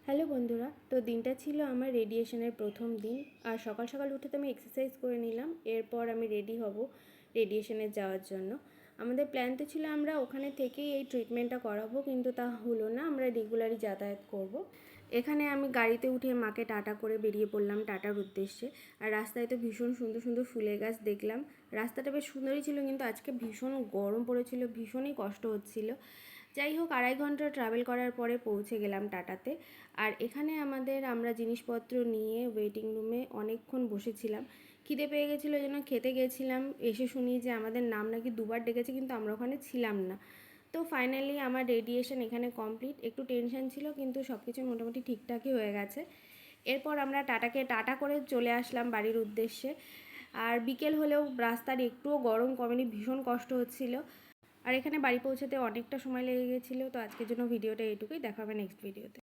Hello বন্ধুরা, তো দিনটা ছিল আমার রেডিয়েশনের প্রথম দিন। আর সকাল সকাল উঠে তো আমি এক্সারসাইজ করে নিলাম। এরপর আমি রেডি হব রেডিয়েশনে যাওয়ার জন্য। আমাদের প্ল্যান তো ছিল আমরা ওখানে থেকেই এই ট্রিটমেন্টটা করাবো, কিন্তু তা হলো না। আমরা রেগুলারই যাতায়াত করব। এখানে আমি গাড়িতে উঠে মাকে টাটা করে বেরিয়ে পড়লাম টাটার উদ্দেশ্যে। আর রাস্তায় তো ভীষণ সুন্দর সুন্দর ফুলের গাছ দেখলাম। রাস্তাটা বেশ সুন্দরই ছিল, কিন্তু আজকে ভীষণ গরম পড়েছিল, ভীষণই কষ্ট হচ্ছিল। যাই হোক, 2.5 ঘন্টা ট্রাভেল করার পরে পৌঁছে গেলাম টাটাতে। আর এখানে আমরা জিনিসপত্র নিয়ে ওয়েটিং রুমে অনেকক্ষণ বসেছিলাম। খিদে পেয়ে গেছিলো, এই জন্য খেতে গেছিলাম। এসে শুনি যে আমাদের নাম নাকি 2বার ডেকেছে, কিন্তু আমরা ওখানে ছিলাম না। তো ফাইনালি আমার রেডিয়েশন এখানে কমপ্লিট। একটু টেনশন ছিল, কিন্তু সব কিছু মোটামুটি ঠিকঠাকই হয়ে গেছে। এরপর আমরা টাটাকে টাটা করে চলে আসলাম বাড়ির উদ্দেশ্যে। আর বিকেল হলেও রাস্তার একটুও গরম কমেনি, ভীষণ কষ্ট হচ্ছিল। আর এখানে বাড়ি পৌঁছাতে অনেকটা সময় লেগে গেছিলো। তো আজকের জন্য ভিডিওটা এইটুকুই, দেখা হবে নেক্সট ভিডিওতে।